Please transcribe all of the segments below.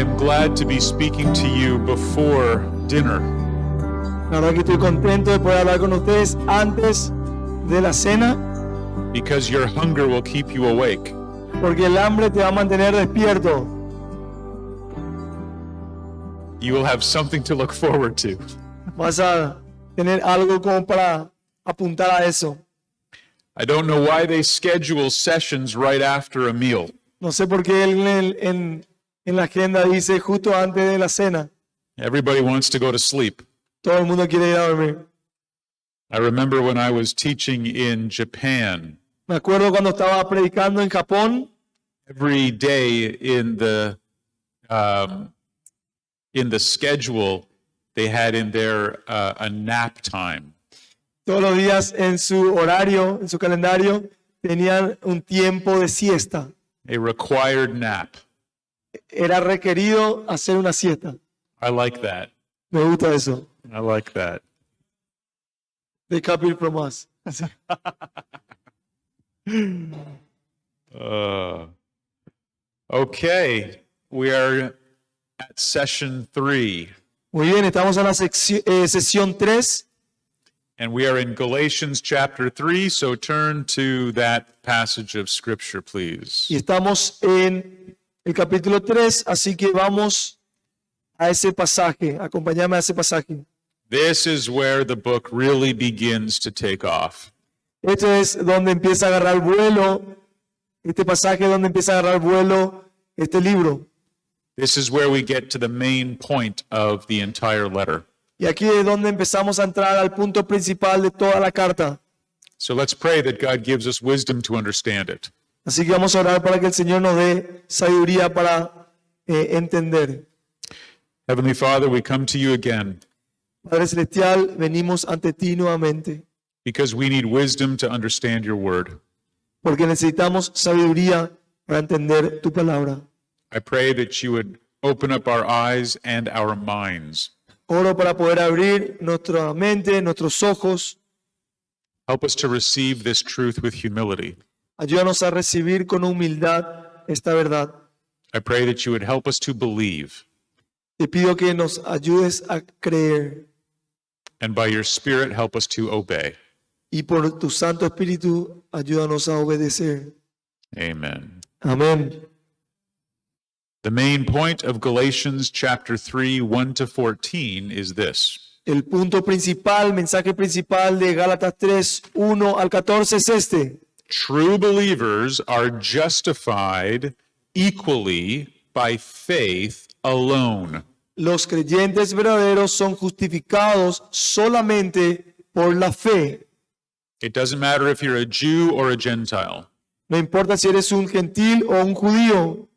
am glad to be speaking to you before dinner. La verdad que estoy contento de poder hablar con ustedes antes de la cena, Because your hunger will keep you awake. porque el hambre te va a mantener despierto. You will have something to look forward to. Vas a tener algo como para apuntar a eso. I don't know why they schedule sessions right after a meal. No sé por qué en la agenda dice justo antes de la cena. Everybody wants to go to sleep. Todo el mundo quiere ir a dormir. I remember when I was teaching in Japan, Me acuerdo cuando estaba predicando en Japón, every day in the schedule, they had in there a nap time. todos los días en su horario, en su calendario, tenían un tiempo de siesta. A required nap. Era requerido hacer una siesta. I like that. Me gusta eso. I like that. They copied from us. Okay, we are at session 3, Muy bien, estamos en la sesión 3 and we are in Galatians chapter 3, so turn to that passage of scripture, please. y estamos en el capítulo 3, así que vamos a ese pasaje. Acompáñame a ese pasaje. This is where the book really begins to take off. Esto es donde empieza a agarrar vuelo, este pasaje es donde empieza a agarrar vuelo este libro. This is where we get to the main point of the entire letter. Y aquí es donde empezamos a entrar al punto principal de toda la carta. So let's pray that God gives us wisdom to understand it. Así que vamos a orar para que el Señor nos dé sabiduría para entender. Heavenly Father, we come to you again Padre Celestial, venimos ante ti nuevamente because we need wisdom to understand your word. porque necesitamos sabiduría para entender tu palabra. I pray that you would open up our eyes and our minds. Oro para poder abrir nuestra mente, nuestros ojos. Help us to receive this truth with humility. Ayúdanos a recibir con humildad esta verdad. I pray that you would help us to believe, Te pido que nos ayudes a creer and by your Spirit, help us to obey. y por tu Santo Espíritu ayúdanos a obedecer. Amen. Amén. The main point of Galatians chapter 3, 1 to 14 is this. El punto principal, mensaje principal de Gálatas 3, 1 al 14 es este. True believers are justified equally by faith alone. Los creyentes verdaderos son justificados solamente por la fe. It doesn't matter if you're a Jew or a Gentile. No importa si eres un gentil o un judío,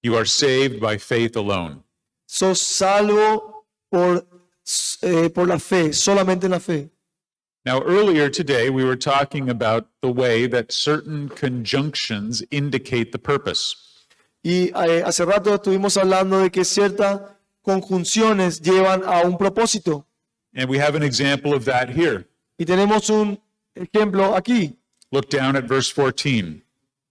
You are saved by faith alone. sos salvo por la fe, solamente en la fe. Now, earlier today, we were talking about the way that certain conjunctions indicate the purpose. Y hace rato estuvimos hablando de que ciertas conjunciones llevan a un propósito. And we have an example of that here. Y tenemos un ejemplo aquí. Look down at verse 14.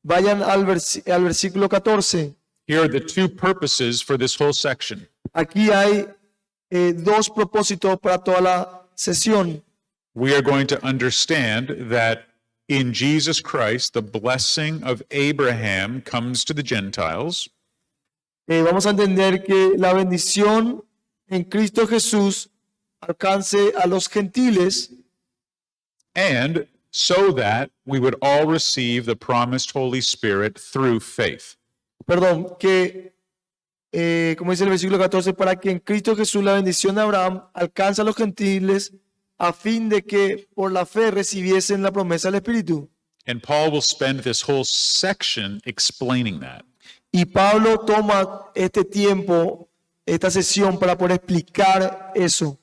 Vayan al versículo 14. Here are the two purposes for this whole section. Aquí hay dos propósitos para toda la sesión. We are going to understand that in Jesus Christ, the blessing of Abraham comes to the Gentiles, Vamos a entender que la bendición en Cristo Jesús alcance a los gentiles and so that we would all receive the promised Holy Spirit through faith. Perdón, que, como dice el versículo 14, para que en Cristo Jesús la bendición de Abraham alcance a los gentiles a fin de que por la fe recibiesen la promesa del Espíritu. And Paul will spend this whole section explaining that. Y Pablo toma este tiempo, esta sesión, para poder explicar eso.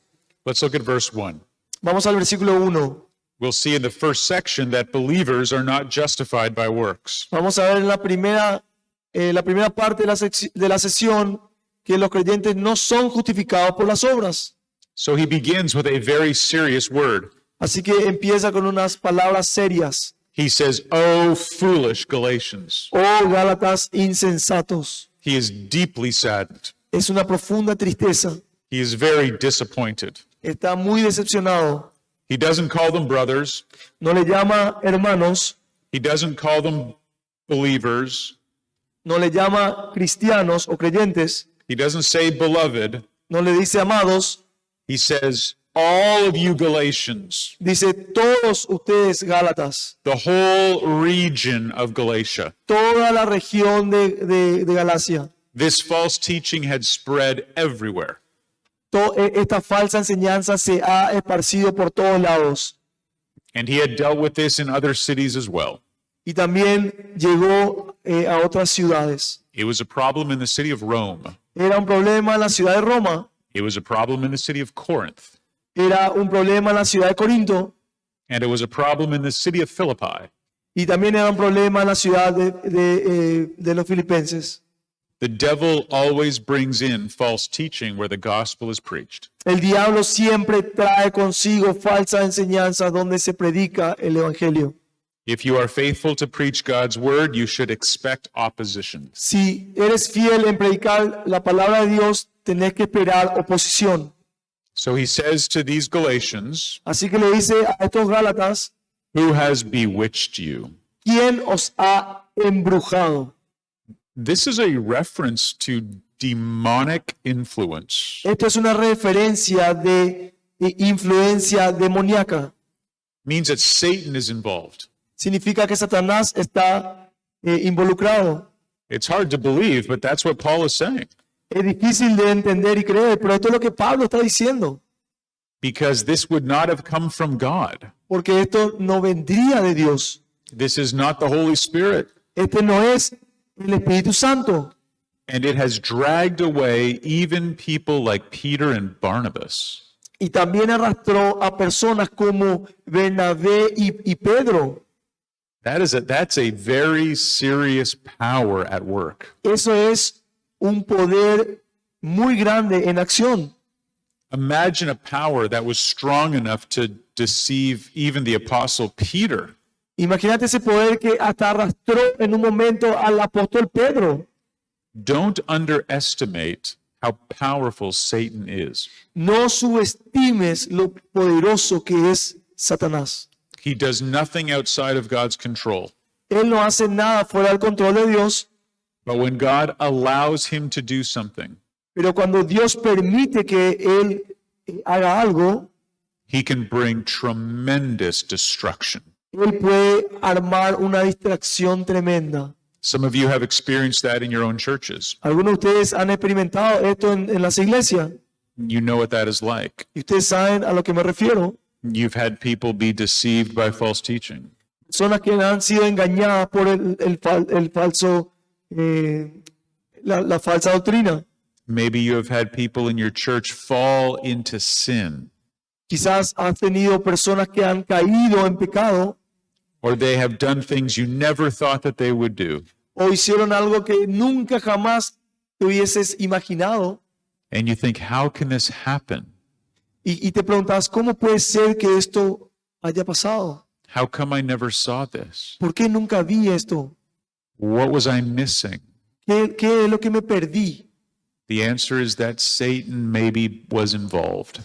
Let's look at verse 1. Vamos al versículo 1. We'll see in the first section that believers are not justified by works. Vamos a ver en la primera parte de la sesión que los creyentes no son justificados por las obras. So he begins with a very serious word. Así que empieza con unas palabras serias. He says, "Oh, foolish Galatians." Oh, Gálatas insensatos. He is deeply saddened. es una profunda tristeza. He is very disappointed. Está muy decepcionado. He doesn't call them brothers. No le llama hermanos, He doesn't call them believers. no le llama cristianos o creyentes, He doesn't say beloved. no le dice amados, He says, all of you Galatians, dice todos ustedes Gálatas, the whole region of Galatia. toda la región de Galacia. This false teaching had spread everywhere. Esta falsa enseñanza se ha esparcido por todos lados. And he had dealt with this in other cities as well. Y también llegó a otras ciudades. It was a problem in the city of Rome. Era un problema en la ciudad de Roma, It was a problem in the city of Corinth. era un problema en la ciudad de Corinto, And it was a problem in the city of Philippi. y también era un problema en la ciudad de los filipenses. The devil always brings in false teaching where the gospel is preached. El diablo siempre trae consigo falsa enseñanza donde se predica el evangelio. If you are faithful to preach God's word, you should expect opposition. Si eres fiel en predicar la palabra de Dios, tenés que esperar oposición. So he says to these Galatians, Así que le dice a estos Gálatas, who has bewitched you? ¿quién os ha embrujado? This is a reference to demonic influence. Esto es una referencia de influencia demoníaca. Means that Satan is involved. Significa que Satanás está involucrado. It's hard to believe, but that's what Paul is saying. Es difícil de entender y creer, pero esto es lo que Pablo está diciendo. Because this would not have come from God. Porque esto no vendría de Dios. This is not the Holy Spirit. Este no es el Espíritu Santo. And it has dragged away even people like Peter and Barnabas. Y también arrastró a personas como Bernabé y Pedro. That's a very serious power at work. Eso es un poder muy grande en acción. Imagine a power that was strong enough to deceive even the apostle Peter. Imagínate ese poder que hasta arrastró en un momento al apóstol Pedro. Don't underestimate how powerful Satan is. No subestimes lo poderoso que es Satanás. He does nothing outside of God's control. Él no hace nada fuera del control de Dios, But when God allows him to do something, pero cuando Dios permite que él haga algo, he can bring tremendous destruction. él puede armar una distracción tremenda. Some of you have experienced that in your own churches. Algunos de ustedes han experimentado esto en las iglesias You know what that is like. y ustedes saben a lo que me refiero. You've had people be deceived by false teaching. Personas que han sido engañadas por el falso, la falsa doctrina. Maybe you have had people in your church fall into sin, Quizás has tenido personas que han caído en pecado or they have done things you never thought that they would do. o hicieron algo que nunca jamás te hubieses imaginado. And you think, how can this happen? Y te preguntas, ¿cómo puede ser que esto haya pasado? How come I never saw this? ¿Por qué nunca vi esto? What was I missing? ¿Qué es lo que me perdí? The answer is that Satan maybe was involved.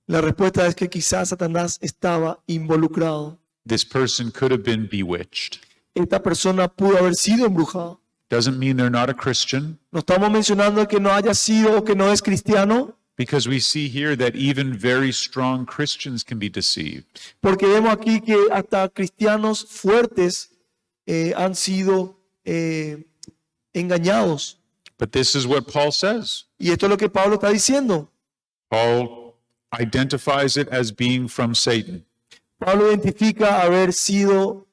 La respuesta es que quizás Satanás estaba involucrado. This person could have been bewitched. Esta persona pudo haber sido embrujada. Doesn't mean they're not a Christian, No estamos mencionando que no haya sido o que no es cristiano, because we see here that even very strong Christians can be deceived. porque vemos aquí que hasta cristianos fuertes han sido engañados. But this is what Paul says. Y esto es lo que Pablo está diciendo. Paul identifies it as being from Satan. Pablo identifica haber sido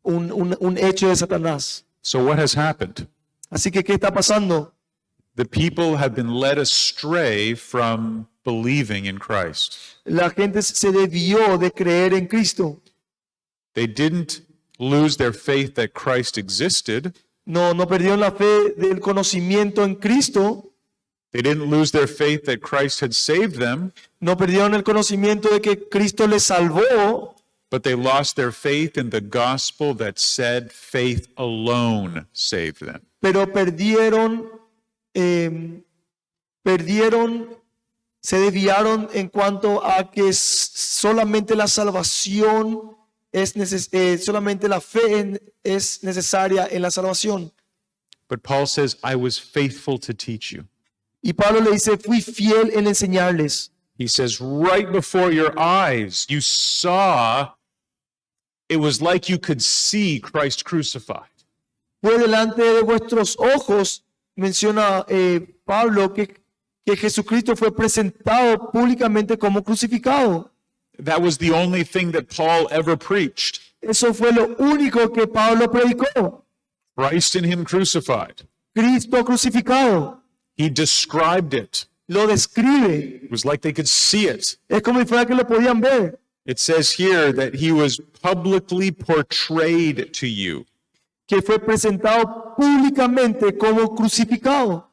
un hecho de Satanás. So what has happened? Así que, ¿qué está pasando? The people have been led astray from believing in Christ. La gente se desvió de creer en Cristo. They didn't lose their faith that Christ existed. No perdieron la fe del conocimiento en Cristo. They didn't lose their faith that Christ had saved them, No perdieron el conocimiento de que Cristo les salvó, but they lost their faith in the gospel that said faith alone saved them. pero perdieron se desviaron en cuanto a que solamente la salvación solamente la fe es necesaria en la salvación. But Paul says, I was faithful to teach you. Y Pablo le dice, fui fiel en enseñarles. He says, right before your eyes, you saw, it was like you could see Christ crucified. Fue delante de vuestros ojos, menciona Pablo, que Jesucristo fue presentado públicamente como crucificado. That was the only thing that Paul ever preached. Eso fue lo único que Pablo predicó. Christ in him crucified. Cristo crucificado. He described it. Lo describe. It was like they could see it. Es como si fuera que lo podían ver. It says here that he was publicly portrayed to you. Que fue presentado públicamente como crucificado.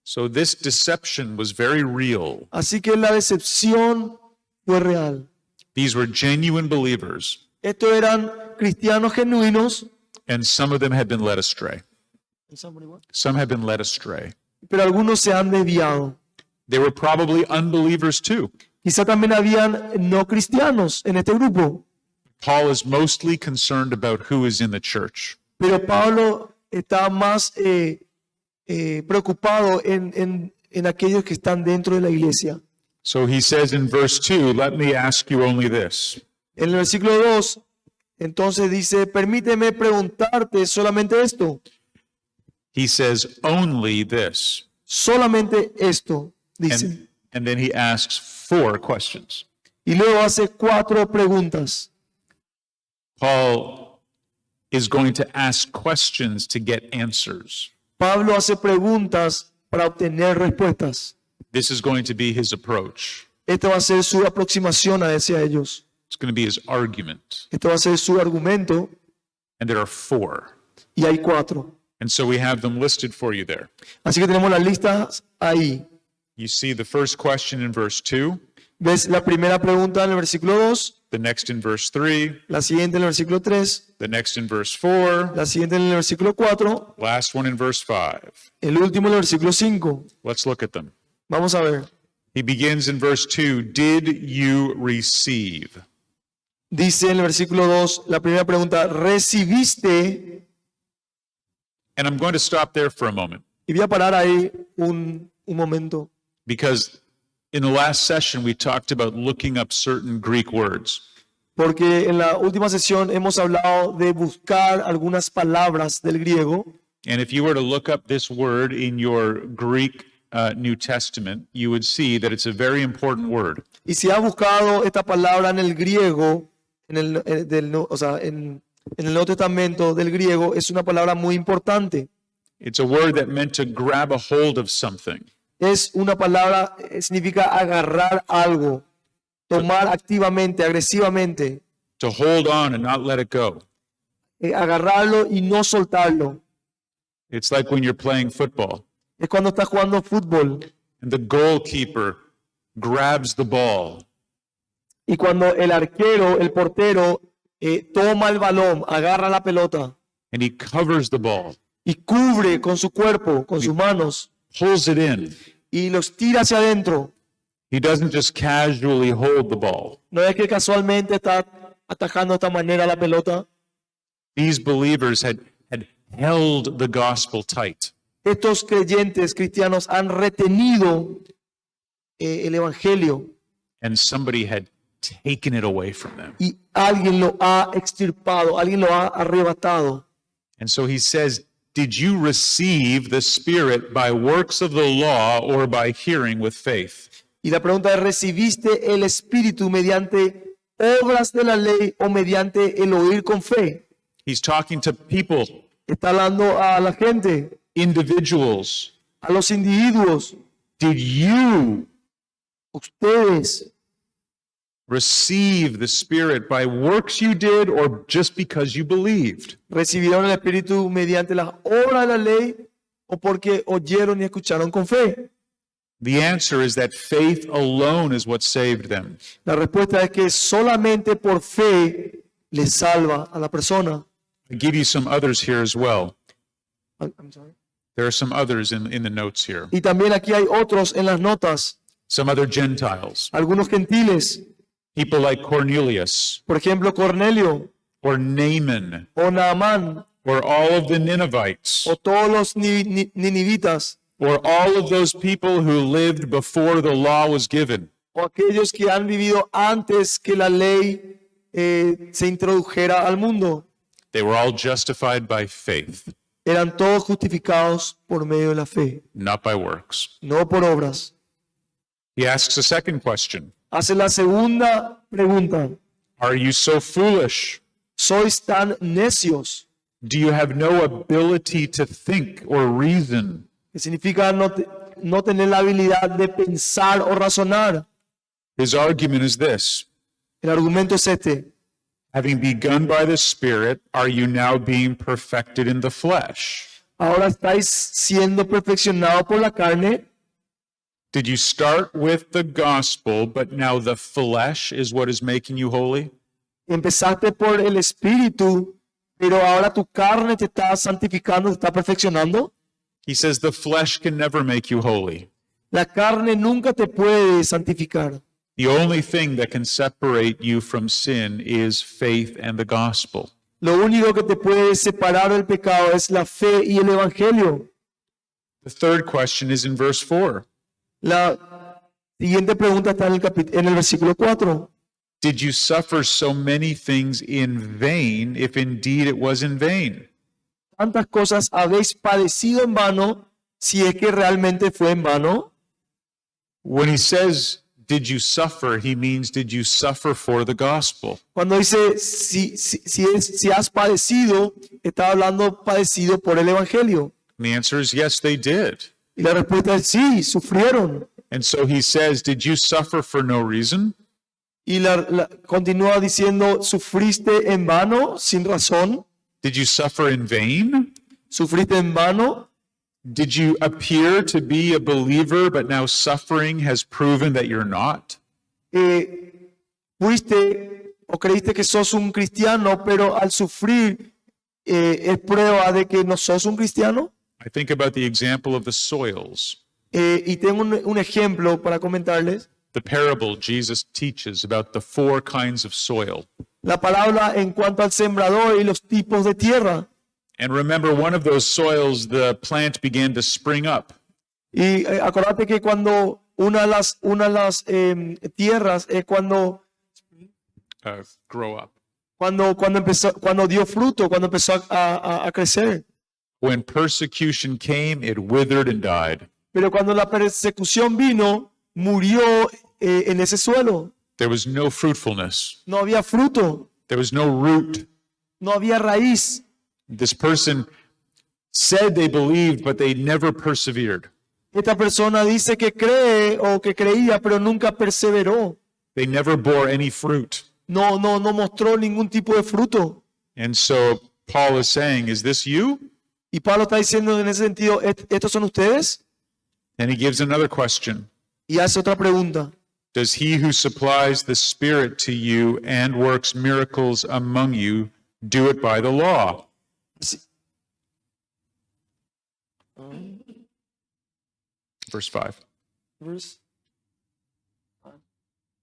So this deception was very real. Así que la decepción fue real. These were genuine believers, Estos eran cristianos genuinos. and some of them had been led astray. Some had been led astray. Pero algunos se han desviado. They were probably unbelievers too. Quizá también habían no cristianos en este grupo. Paul is mostly concerned about who is in the church. Pero Pablo está más preocupado en aquellos que están dentro de la iglesia. So he says in verse 2, let me ask you only this. En el versículo 2, entonces dice, permíteme preguntarte solamente esto. He says only this. Solamente esto, dice. And then he asks 4 questions. Y luego hace 4 preguntas. Paul is going to ask questions to get answers. Pablo hace preguntas para obtener respuestas. This is going to be his approach. Esta va a ser su aproximación hacia ellos. It's going to be his argument. Esto va a ser su argumento. And there are 4. Y hay 4. And so we have them listed for you there. Así que tenemos las listas ahí. You see the first question in verse 2, ¿Ves la primera pregunta en el versículo 2? the next in verse 3, La siguiente en el versículo 3. the next in verse 4, La siguiente en el versículo 4. last one in verse 5. El último en el versículo 5. Let's look at them. Vamos a ver. He begins in verse 2, did you receive? Dice en el versículo 2, la primera pregunta, ¿recibiste? And I'm going to stop there for a moment Y voy a parar ahí un momento. because in the last session we talked about looking up certain Greek words. Porque en la última sesión hemos hablado de buscar algunas palabras del griego. And if you were to look up this word in your Greek New Testament, you would see that it's a very important word. Y si has buscado esta palabra en el griego, en el Nuevo Testamento del griego, es una palabra muy importante. It's a word that meant to grab a hold of something. Es una palabra, significa agarrar algo, tomar activamente, agresivamente, To hold on and not let it go. agarrarlo y no soltarlo. It's like when you're playing football Es cuando estás jugando fútbol and the goalkeeper grabs the ball y cuando el arquero, el portero, toma el balón, agarra la pelota and he covers the ball, y cubre con su cuerpo, con sus manos, pulls it in. y los tira hacia adentro. He doesn't just casually hold the ball. No es que casualmente está atajando de esta manera la pelota. These believers had held the gospel tight. Estos creyentes cristianos han retenido el evangelio And somebody had taken it away from them. y alguien lo ha extirpado, alguien lo ha arrebatado. And so he says, did you receive the Spirit by works of the law or by hearing with faith? Y la pregunta es, ¿recibiste el Espíritu mediante obras de la ley o mediante el oír con fe? He's talking to people, Está hablando a la gente, individuals. a los individuos. Did you Ustedes receive the Spirit by works you did or just because you believed? recibieron el Espíritu mediante las obras de la ley o porque oyeron y escucharon con fe. The answer is that faith alone is what saved them. La respuesta es que solamente por fe le salva a la persona. I give you some others here as well. I'm sorry. There are some others in the notes here. Y también aquí hay otros en las notas, Some other Gentiles. algunos gentiles, People like Cornelius por ejemplo Cornelio or Naaman o Naamán or all of the Ninevites o todos los ninivitas or all of those people who lived before the law was given. o aquellos que han vivido antes que la ley se introdujera al mundo. They were all justified by faith, Eran todos justificados por medio de la fe, not by works. no por obras. He asks a second question. Hace la segunda pregunta. Are you so foolish? ¿Sois tan necios? Do you have no ability to think or reason? Que significa no tener la habilidad de pensar o razonar. His argument is this. El argumento es este. Having begun by the Spirit, are you now being perfected in the flesh? Ahora estáis siendo perfeccionados por la carne. Did you start with the gospel, but now the flesh is what is making you holy? Empezaste por el Espíritu, pero ahora tu carne te está santificando, te está perfeccionando. He says the flesh can never make you holy. La carne nunca te puede santificar. The only thing that can separate you from sin is faith and the gospel. Lo único que te puede separar del pecado es la fe y el Evangelio. The third question is in verse 4. La siguiente pregunta está en el versículo 4. Did you suffer so many things in vain, if indeed it was in vain? ¿Tantas cosas habéis padecido en vano, si es que realmente fue en vano? When he says, did you suffer, he means, did you suffer for the gospel? Cuando dice si has padecido, está hablando padecido por el Evangelio. And the answer is yes, they did. Y la respuesta es sí, sufrieron. And so he says, did you suffer for no reason? Y continúa diciendo, ¿sufriste en vano, sin razón? Did you suffer in vain? ¿Sufriste en vano? Did you appear to be a believer, but now suffering has proven that you're not? ¿Fuiste o creíste que sos un cristiano, pero al sufrir es prueba de que no sos un cristiano? I think about the example of the soils. Y tengo un ejemplo para comentarles. The parable Jesus teaches about the 4 kinds of soil. La palabra en cuanto al sembrador y los tipos de tierra. And remember, one of those soils, the plant began to spring up. Y acordate que cuando una de las tierras es cuando Grow up. cuando dio fruto, cuando empezó a crecer. When persecution came, it withered and died. Pero cuando la persecución vino, murió en ese suelo. There was no fruitfulness. No había fruto, There was no root. no había raíz. This person said they believed, but they never persevered. Esta persona dice que cree o que creía, pero nunca perseveró. They never bore any fruit. No mostró ningún tipo de fruto. And so Paul is saying, is this you? Y Pablo está diciendo en ese sentido, ¿estos son ustedes? And he gives another question. Y hace otra pregunta. Does he who supplies the Spirit to you and works miracles among you do it by the law? Verse 5.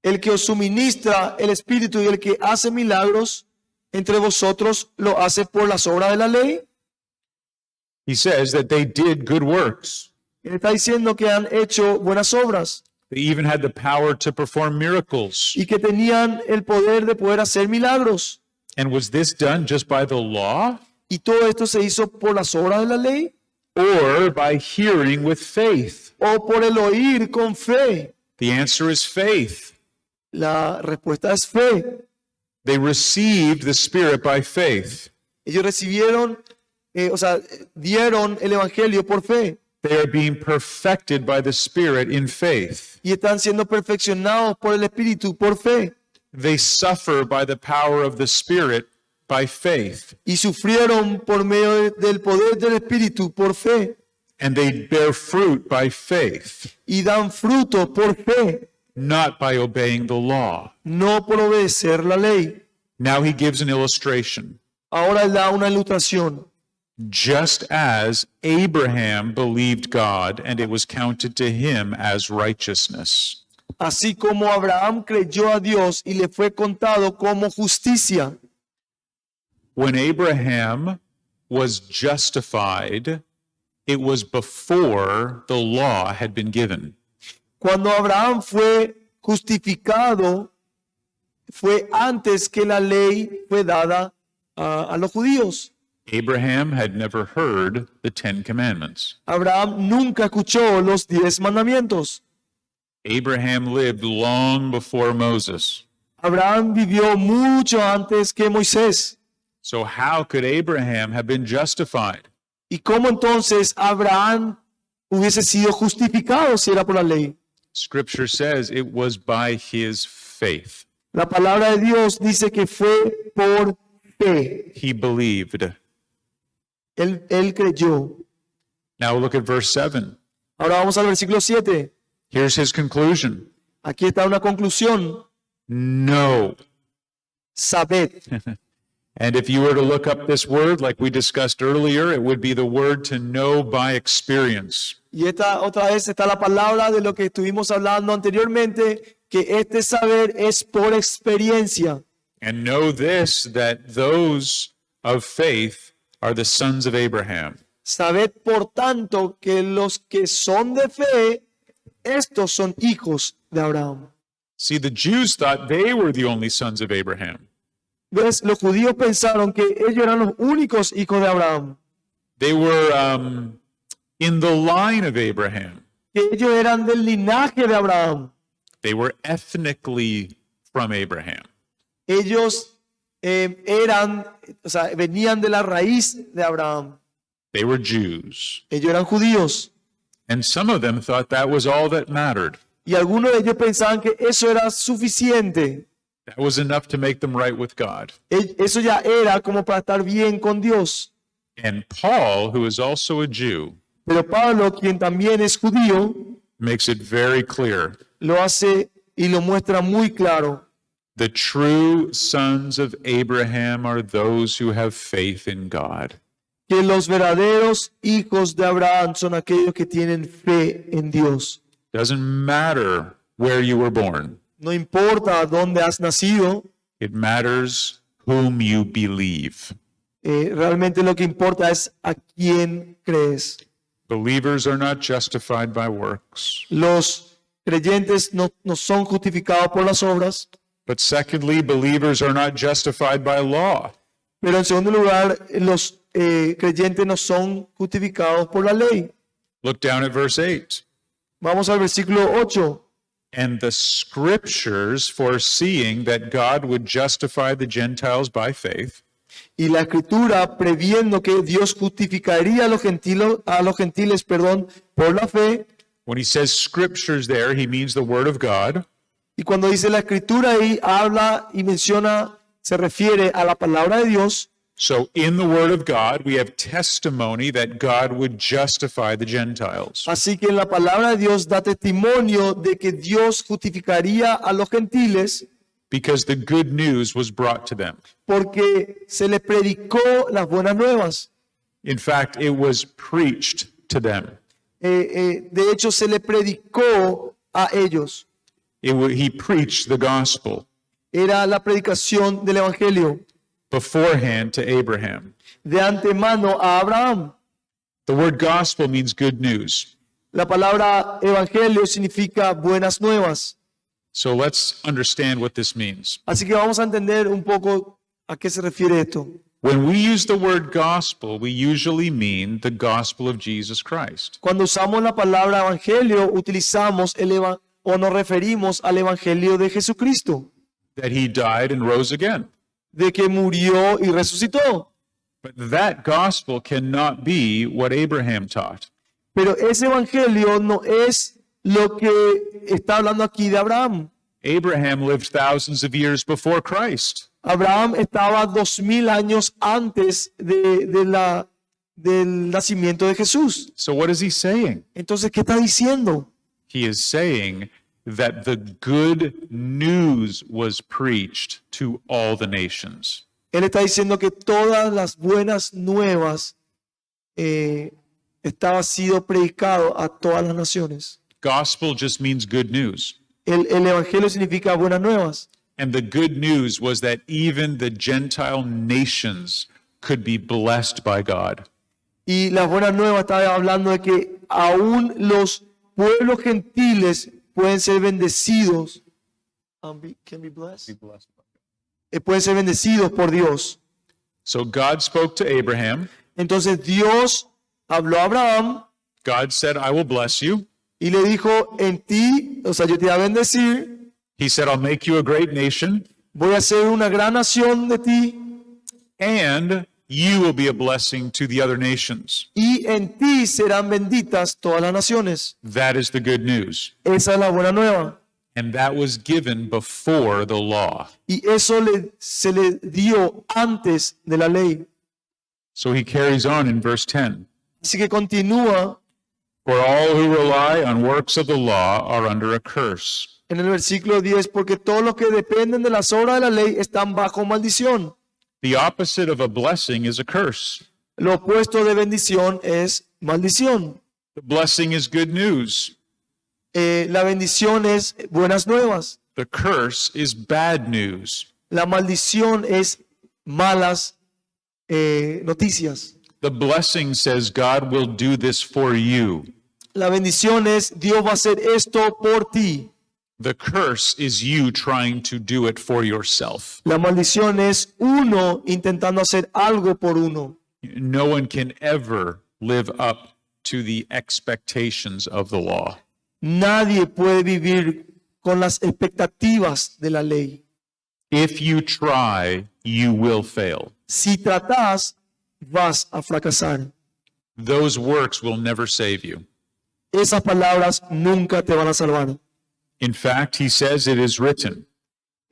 El que os suministra el Espíritu y el que hace milagros entre vosotros, ¿lo hace por las obras de la ley? He says that they did good works. Él está diciendo que han hecho buenas obras They even had the power to perform miracles. y que tenían el poder de poder hacer milagros. And was this done just by the law ¿Y todo esto se hizo por las obras de la ley? or by hearing with faith? ¿O por el oír con fe? The answer is faith. La respuesta es fe. They received the Spirit by faith. Ellos recibieron, dieron el Evangelio por fe. They are being perfected by the Spirit in faith. Y están siendo perfeccionados por el Espíritu por fe. They suffer by the power of the Spirit by faith. Y sufrieron por medio del poder del Espíritu por fe. And they bear fruit by faith, Y dan fruto por fe, not by obeying the law. no por obedecer la ley. Now he gives an illustration. Ahora él da una ilustración. just as Abraham believed God and it was counted to him as righteousness. Así como Abraham creyó a Dios y le fue contado como justicia. When Abraham was justified, it was before the law had been given. Cuando Abraham fue justificado, fue antes que la ley fue dada a los judíos. Abraham had never heard the 10 Commandments. Abraham nunca escuchó los 10 mandamientos. Abraham lived long before Moses. Abraham vivió mucho antes que Moisés. So how could Abraham have been justified? ¿Y cómo entonces Abraham hubiese sido justificado si era por la ley? Scripture says it was by his faith. La palabra de Dios dice que fue por fe. He believed. Él creyó. Now look at verse 7. Ahora vamos al versículo 7. Here's his conclusion. Aquí está una conclusión. No. Sabed. And if you were to look up this word, like we discussed earlier, it would be the word to know by experience. Y esta otra vez está la palabra de lo que estuvimos hablando anteriormente, que este saber es por experiencia. And know this, that those of faith are the sons of Abraham. Sabed, por tanto, que los que son de fe, estos son hijos de Abraham. See, the Jews thought they were the only sons of Abraham. ¿Ves? Los judíos pensaron que ellos eran los únicos hijos de Abraham, They were in the line of Abraham. que ellos eran del linaje de Abraham. They were ethnically from Abraham. Ellos venían de la raíz de Abraham. They were Jews. Ellos eran judíos. And some of them thought that was all that mattered. Y algunos de ellos pensaban que eso era suficiente. That was enough to make them right with God. Eso ya era como para estar bien con Dios. And Paul, who is also a Jew, Pero Pablo, quien también es judío, makes it very clear. lo hace y lo muestra muy claro. The true sons of Abraham are those who have faith in God. Que los verdaderos hijos de Abraham son aquellos que tienen fe en Dios. Doesn't matter where you were born. No importa dónde has nacido, It matters whom you believe. realmente lo que importa es a quién crees. Believers are not justified by works. Los creyentes no son justificados por las obras, But secondly, believers are not justified by law. pero en segundo lugar, los creyentes no son justificados por la ley. Look down at verse 8. Vamos al versículo 8. And the scriptures, foreseeing that God would justify the Gentiles by faith, Y la escritura, previendo que Dios justificaría a los gentiles, por la fe. when he says scriptures there, he means the word of God. Y cuando dice la escritura ahí, habla y menciona, se refiere a la palabra de Dios. So in the word of God, we have testimony that God would justify the Gentiles. Así que en la palabra de Dios da testimonio de que Dios justificaría a los gentiles Because the good news was brought to them. porque se les predicó las buenas nuevas. In fact, it was preached to them. De hecho, se les predicó a ellos. He preached the gospel Era la predicación del Evangelio beforehand to Abraham. de antemano a Abraham. The word gospel means good news. La palabra Evangelio significa buenas nuevas. So let's understand what this means. Así que vamos a entender un poco a qué se refiere esto. When we use the word gospel, we usually mean the gospel of Jesus Christ. Cuando usamos la palabra Evangelio, utilizamos o nos referimos al Evangelio de Jesucristo, That he died and rose again. de que murió y resucitó. But that gospel cannot be what Abraham taught. Pero ese Evangelio no es lo que está hablando aquí de Abraham. Abraham lived thousands of years before Christ. Abraham estaba 2000 años antes del nacimiento de Jesús. So what is he saying? Entonces, ¿qué está diciendo? He is saying that the good news was preached to all the nations. Él está diciendo que todas las buenas nuevas estaba sido predicado a todas las naciones. Gospel just means good news. El evangelio significa buenas nuevas. And the good news was that even the Gentile nations could be blessed by God. Y las buenas nuevas estaba hablando de que aún los pueblos gentiles pueden ser bendecidos. Can be blessed. Pueden ser bendecidos por Dios. So God spoke to Abraham. Entonces Dios habló a Abraham God said, I will bless you. y le dijo, en ti, o sea, yo te voy a bendecir, He said, I'll make you a great nation, voy a hacer una gran nación de ti, and you will be a blessing to the other nations. y en ti serán benditas todas las naciones. That is the good news. Esa es la buena nueva. And that was given before the law. Y eso se le dio antes de la ley. So he carries on in verse 10. Así que continúa For all who rely on works of the law are under a curse. en el versículo 10, porque todos los que dependen de las obras de la ley están bajo maldición. The opposite of a blessing is a curse. Lo opuesto de bendición es maldición. The blessing is good news. La bendición es buenas nuevas. The curse is bad news. La maldición es malas noticias. The blessing says God will do this for you. La bendición es Dios va a hacer esto por ti. The curse is you trying to do it for yourself. La maldición es uno intentando hacer algo por uno. No one can ever live up to the expectations of the law. Nadie puede vivir con las expectativas de la ley. If you try, you will fail. Si tratas, vas a fracasar. Those works will never save you. Esas palabras nunca te van a salvar. In fact, he says it is written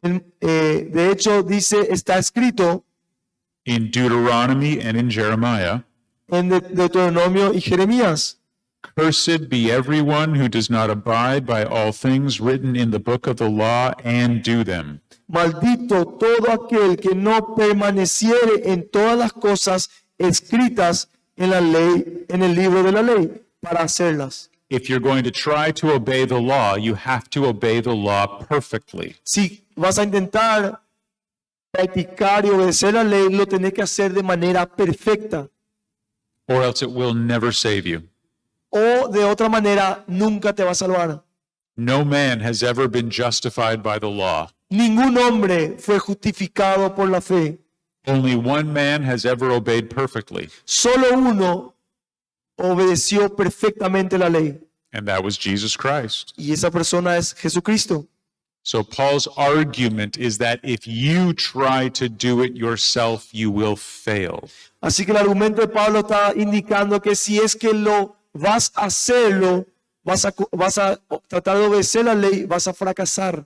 De hecho, dice, está escrito in Deuteronomy and in Jeremiah, en Deuteronomio y Jeremías. Cursed be everyone who does not abide by all things written in the book of the law and do them. Maldito todo aquel que no permaneciere en todas las cosas escritas en la ley, en el libro de la ley, para hacerlas. If you're going to try to obey the law, you have to obey the law perfectly. Si vas a intentar practicar y obedecer la ley, lo tenés que hacer de manera perfecta. Or else it will never save you. O de otra manera, nunca te va a salvar. No man has ever been justified by the law. Ningún hombre fue justificado por la fe. Only one man has ever obeyed perfectly, Solo uno obedeció perfectamente la ley. and that was Jesus Christ. Y esa persona es Jesucristo. So Paul's argument is that if you try to do it yourself, you will fail. Así que el argumento de Pablo está indicando que si es que lo vas a hacerlo, vas a tratar de obedecer la ley, vas a fracasar.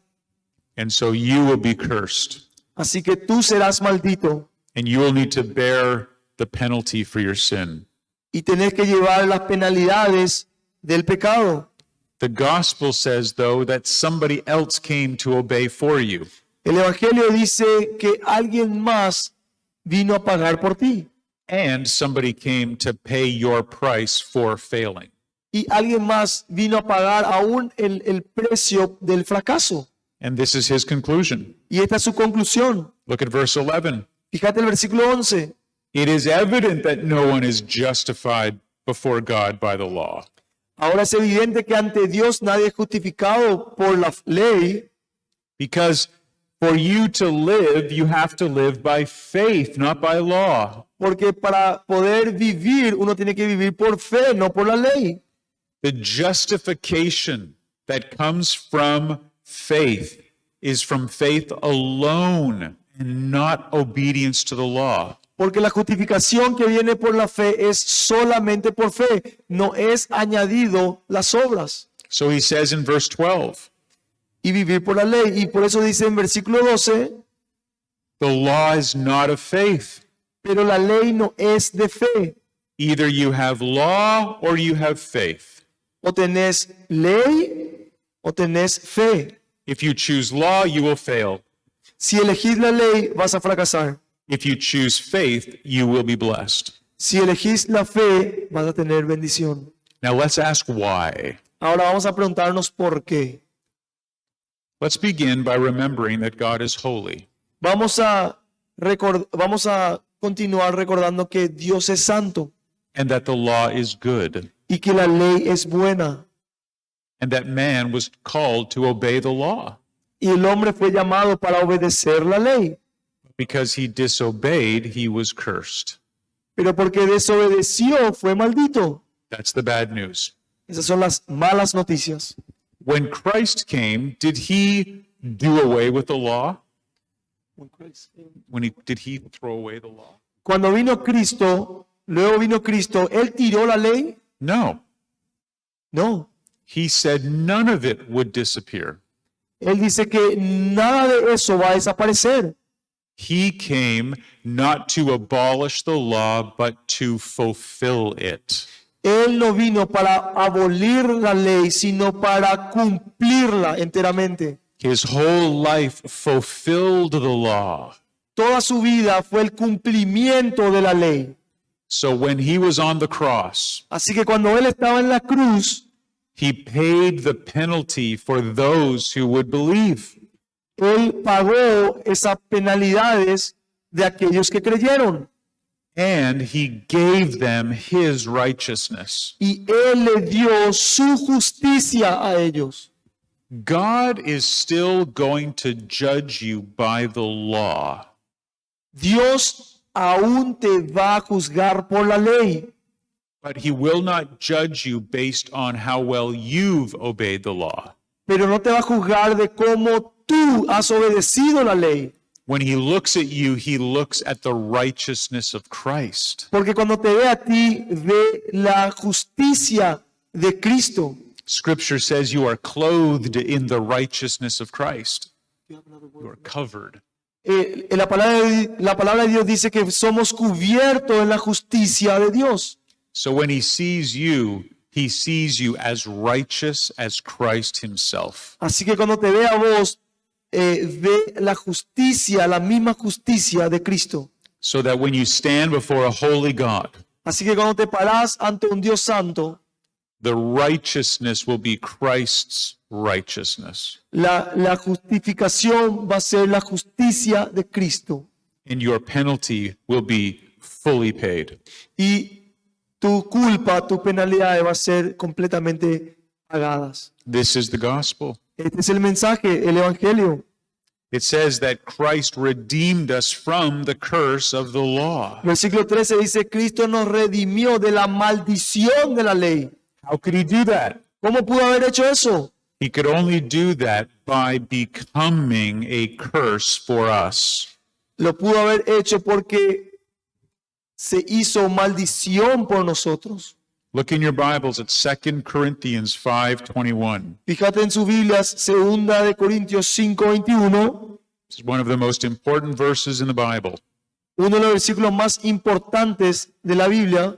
And so you will be cursed, Así que tú serás maldito and you will need to bear the penalty for your sin. y tenés que llevar las penalidades del pecado. The gospel says, though, that somebody else came to obey for you. El Evangelio dice que alguien más vino a pagar por ti And somebody came to pay your price for failing. y alguien más vino a pagar aún el precio del fracaso. And this is his conclusion. Y esta es su conclusión. Look at verse 11. Fíjate el versículo 11. It is evident that no one is justified before God by the law. Ahora es evidente que ante Dios nadie es justificado por la ley, Because for you to live, you have to live by faith, not by law. porque para poder vivir uno tiene que vivir por fe, no por la ley. The justification that comes from faith is from faith alone and not obedience to the law. Porque la justificación que viene por la fe es solamente por fe, no es añadido las obras. So he says in verse 12, Y vivir por la ley. Y por eso dice en versículo 12, the law is not of faith. pero la ley no es de fe. Either you have law or you have faith. O tenés ley o tenés fe. If you choose law, you will fail. Si elegís la ley, vas a fracasar. If you choose faith, you will be blessed. Si elegís la fe, vas a tener bendición. Now let's ask why. Ahora vamos a preguntarnos por qué. Let's begin by remembering that God is holy. Vamos a continuar recordando que Dios es santo And that the law is good, y que la ley es buena. and that man was called to obey the law. Y el hombre fue llamado para obedecer la ley. Because he disobeyed, he was cursed. Pero porque desobedeció, fue maldito. That's the bad news. Esas son las malas noticias. When Christ came, did he do away with the law? Did he throw away the law? Cuando vino Cristo, luego vino Cristo, ¿Él tiró la ley? No. No. He said none of it would disappear. Él dice que nada de eso va a desaparecer. He came not to abolish the law, but to fulfill it. Él no vino para abolir la ley, sino para cumplirla enteramente. His whole life fulfilled the law. Toda su vida fue el cumplimiento de la ley. So when he was on the cross, Así que cuando Él estaba en la cruz, he paid the penalty for those who would believe. Él pagó esas penalidades de aquellos que creyeron. And he gave them his righteousness. Y Él le dio su justicia a ellos. God is still going to judge you by the law. Dios aún te va a juzgar por la ley, But he will not judge you based on how well you've obeyed the law. pero no te va a juzgar de cómo tú has obedecido la ley. When he looks at you, he looks at the righteousness of Christ. Porque cuando te ve a ti, ve la justicia de Cristo. Scripture says you are clothed in the righteousness of Christ. You are covered. La palabra de Dios dice que somos cubiertos en la justicia de Dios. So when he sees you as righteous as Christ himself. Así que cuando te ve a vos, ve la justicia, la misma justicia de Cristo. So that when you stand before a holy God, Así que cuando te parás ante un Dios santo, the righteousness will be Christ's righteousness. la justificación va a ser la justicia de Cristo. And your penalty will be fully paid. Y tu culpa, tu penalidad va a ser completamente pagadas. This is the gospel. Este es el mensaje, el evangelio. It says that Christ redeemed us from the curse of the law. Versículo 13 dice, Cristo nos redimió de la maldición de la ley. How could he do that? ¿Cómo pudo haber hecho eso? He could only do that by becoming a curse for us. Lo pudo haber hecho porque se hizo maldición por nosotros. Look in your Bibles at 2 Corinthians 5:21. Fíjate en sus Biblias, 2 de Corintios 5:21, This is one of the most important verses in the Bible. uno de los versículos más importantes de la Biblia.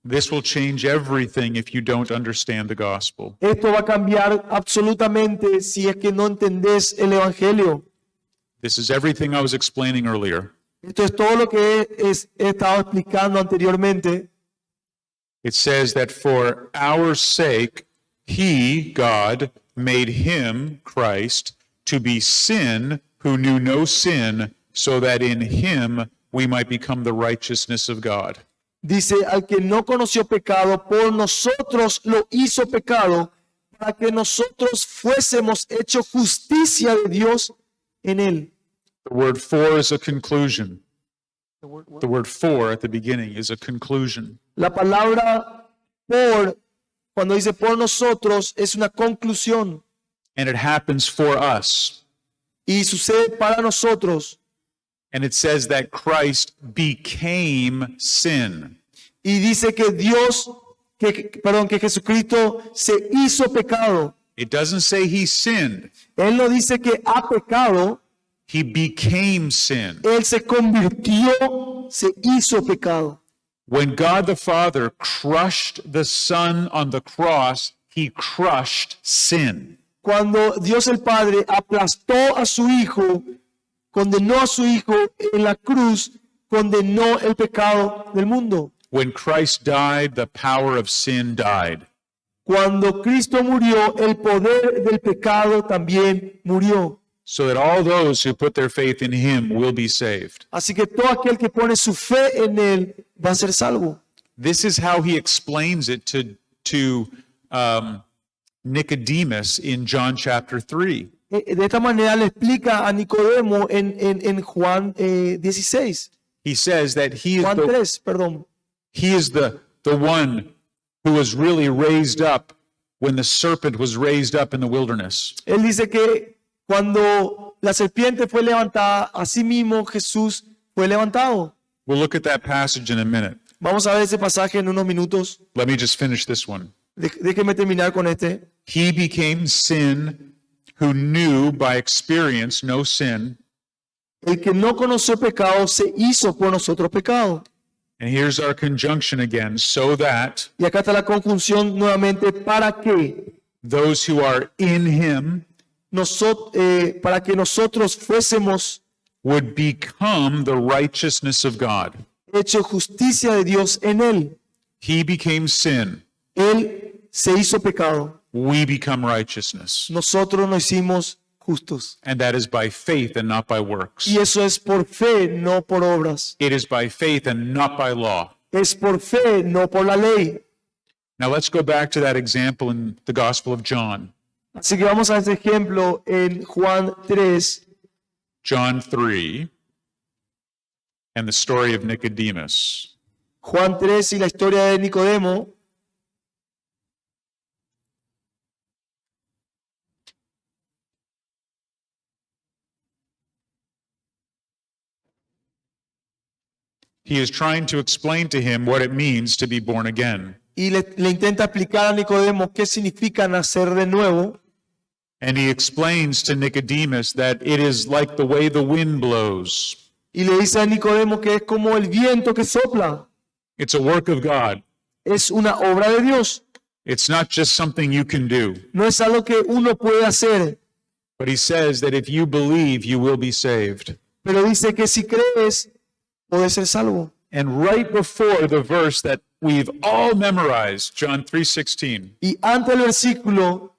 This will change everything if you don't understand the gospel. Esto va a cambiar absolutamente si es que no entendés el evangelio. This is everything I was explaining earlier. Esto es todo lo que he estado explicando anteriormente. It says that for our sake, he, God, made him, Christ, to be sin who knew no sin, so that in him we might become the righteousness of God. Dice, al que no conoció pecado, por nosotros lo hizo pecado, para que nosotros fuésemos hechos justicia de Dios en él. The word for is a conclusion. The word for at the beginning is a conclusion. La palabra por, cuando dice por nosotros, es una conclusión. And it happens for us. Y sucede para nosotros. And it says that Christ became sin. Y dice que que Jesucristo se hizo pecado. It doesn't say he sinned. Él no dice que ha pecado, He became sin. él se convirtió, se hizo pecado. When God the Father crushed the Son on the cross, he crushed sin. Cuando Dios el Padre aplastó a su Hijo, condenó a su Hijo en la cruz, condenó el pecado del mundo. When Christ died, the power of sin died. Cuando Cristo murió, el poder del pecado también murió. So that all those who put their faith in him will be saved. Así que todo aquel que pone su fe en él va a ser salvo. This is how he explains it to Nicodemus in John chapter 3. De esta manera le explica a Nicodemo en Juan 16. He says that Juan 3, perdón. he is the one who was really raised up when the serpent was raised up in the wilderness. Él dice que cuando la serpiente fue levantada, así mismo Jesús fue levantado. We'll look at that passage in a minute. Vamos a ver ese pasaje en unos minutos. Let me just finish this one. Déjeme terminar con este. He became sin who knew by experience no sin. El que no conoció pecado se hizo por nosotros pecado. And here's our conjunction again, so that Y acá está la conjunción nuevamente, para que those who are in him para que nosotros fuésemos would become the righteousness of God. hecho justicia de Dios en él. He became sin. Él se hizo pecado. We become righteousness. Nosotros nos hicimos justos. And that is by faith and not by works. Y eso es por fe, no por obras. It is by faith and not by law. Es por fe, no por la ley. Now let's go back to that example in the Gospel of John. Así que vamos a este ejemplo en Juan 3, John 3 and the story of Nicodemus. Juan 3 y la historia de Nicodemo. He is trying to explain to him what it means to be born again. Y le intenta explicar a Nicodemo qué significa nacer de nuevo. And he explains to Nicodemus that it is like the way the wind blows. Y le dice a Nicodemo que es como el viento que sopla. It's a work of God. Es una obra de Dios. It's not just something you can do. No es algo que uno puede hacer. But he says that if you believe, you will be saved. Pero dice que si crees, puedes ser salvo. And right before the verse that we've all memorized, John 3:16, Y ante el versículo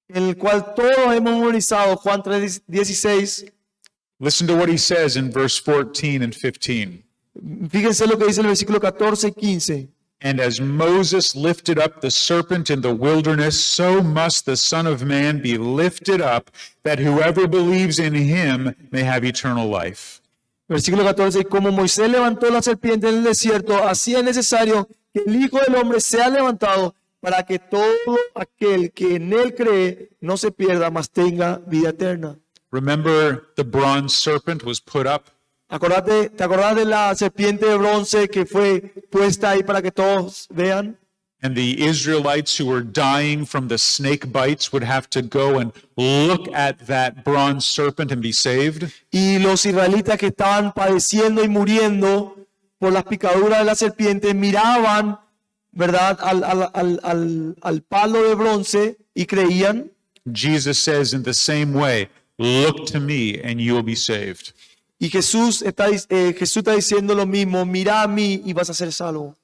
en el cual todos hemos memorizado, Juan 3:16, listen to what he says in verse 14 and 15. fíjense lo que dice el versículo 14 y 15. And as Moses lifted up the serpent in the wilderness, so must the Son of Man be lifted up, that whoever believes in him may have eternal life. Versículo 14, y como Moisés levantó la serpiente en el desierto, así es necesario que el Hijo del Hombre sea levantado, para que todo aquel que en él cree no se pierda, mas tenga vida eterna. Remember, the bronze serpent was put up. ¿Te acordás de la serpiente de bronce que fue puesta ahí para que todos vean? And the Israelites who were dying from the snake bites would have to go and look at that bronze serpent and be saved. Y los israelitas que estaban padeciendo y muriendo por las picaduras de la serpiente miraban, ¿verdad?, al palo de bronce y creían. Jesus says in the same way, look to me and you will be saved. Y Jesús está diciendo lo mismo, mira a mí y vas a ser salvo.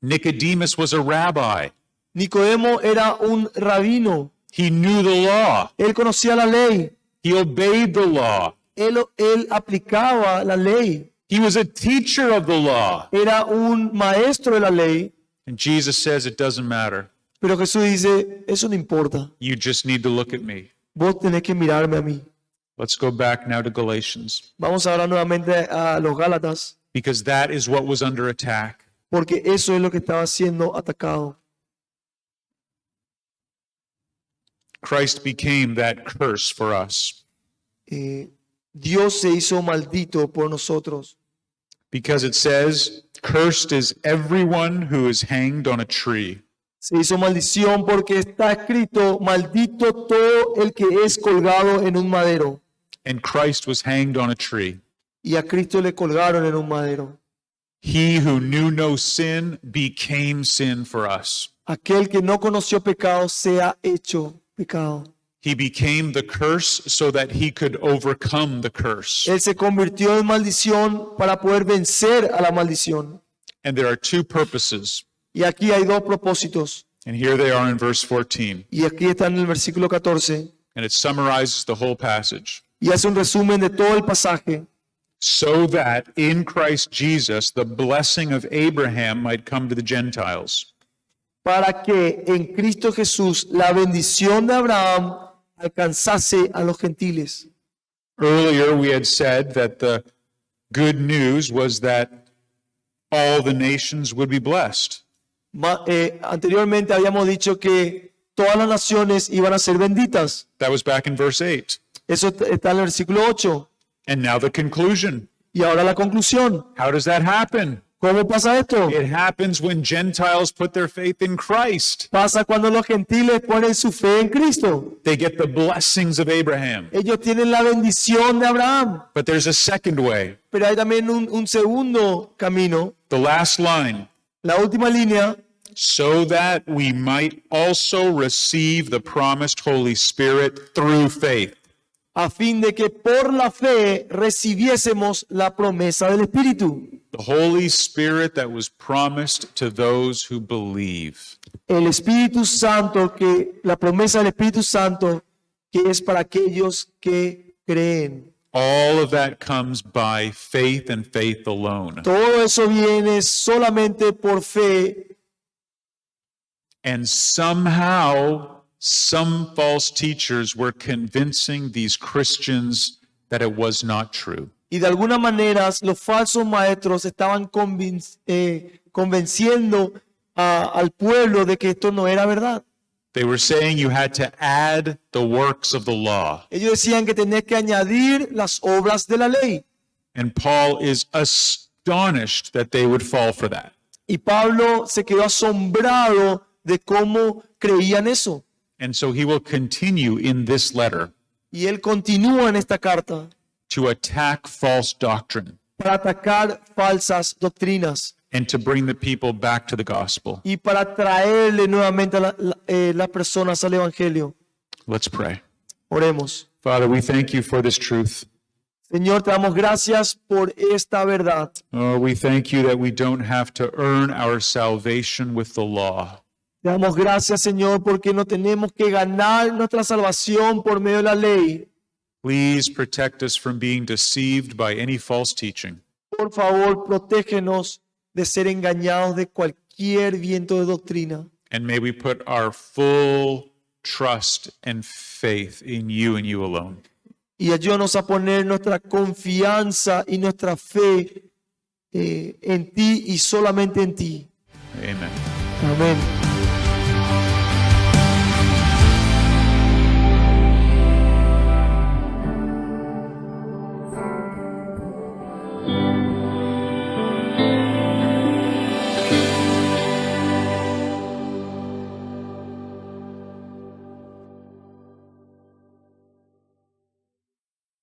Nicodemus was a rabbi. Nicodemo era un rabino. He knew the law. Él conocía la ley. He obeyed the law. Él aplicaba la ley. He was a teacher of the law. Era un maestro de la ley. And Jesus says it doesn't matter. Pero Jesús dice, eso no importa. You just need to look at me. Vos tenés que mirarme a mí. Let's go back now to Galatians, Vamos ahora nuevamente a los Gálatas, because that is what was under attack. porque eso es lo que estaba siendo atacado. Christ became that curse for us Dios se hizo maldito por nosotros. because it says, cursed is everyone who is hanged on a tree. Se hizo maldición porque está escrito, maldito todo el que es colgado en un madero. And Christ was hanged on a tree. Y a Cristo le colgaron en un madero. He who knew no sin became sin for us. Aquel que no conoció pecado se ha hecho pecado. He became the curse so that he could overcome the curse. Él se convirtió en maldición para poder vencer a la maldición. And there are two purposes. Y aquí hay dos propósitos. And here they are in verse 14. Y aquí está en el versículo 14. And it summarizes the whole passage. Y hace un resumen de todo el pasaje. So that in Christ Jesus the blessing of Abraham might come to the Gentiles. Para que en Cristo Jesús la bendición de Abraham alcanzase a los gentiles. Earlier we had said that the good news was that all the nations would be blessed. Anteriormente habíamos dicho que todas las naciones iban a ser benditas. That was back in verse 8. Eso está en el versículo 8. And now the conclusion. Y ahora la conclusión. How does that happen? ¿Cómo pasa esto? It happens when Gentiles put their faith in Christ. Pasa cuando los gentiles ponen su fe en Cristo. They get the blessings of Abraham. Ellos tienen la bendición de Abraham. But there's a second way. Pero hay también un segundo camino. The last line. La última línea. So that we might also receive the promised Holy Spirit through faith. A fin de que por la fe recibiésemos la promesa del Espíritu. The Holy Spirit that was promised to those who believe. El Espíritu Santo, la promesa del Espíritu Santo, que es para aquellos que creen. All of that comes by faith and faith alone. Todo eso viene solamente por fe. And somehow, some false teachers were convincing these Christians that it was not true. Y de alguna manera los falsos maestros estaban convenciendo al pueblo de que esto no era verdad. They were saying you had to add the works of the law. Ellos decían que tenías que añadir las obras de la ley. And Paul is astonished that they would fall for that. Y Pablo se quedó asombrado de cómo creían eso. And so he will continue in this letter Y él continúa en esta carta to attack false doctrine para atacar falsas doctrinas and to bring the people back to the gospel. y para traerle nuevamente a las personas al Evangelio. Let's pray. Oremos. Father, we thank you for this truth. Señor, te damos gracias por esta verdad. Oh, we thank you that we don't have to earn our salvation with the law. Te damos gracias, Señor, porque no tenemos que ganar nuestra salvación por medio de la ley. Please protect us from being deceived by any false teaching. Por favor, protégenos de ser engañados de cualquier viento de doctrina. And may we put our full trust and faith in you and you alone. Y ayúdanos a poner nuestra confianza y nuestra fe en ti y solamente en ti. Amen. Amén.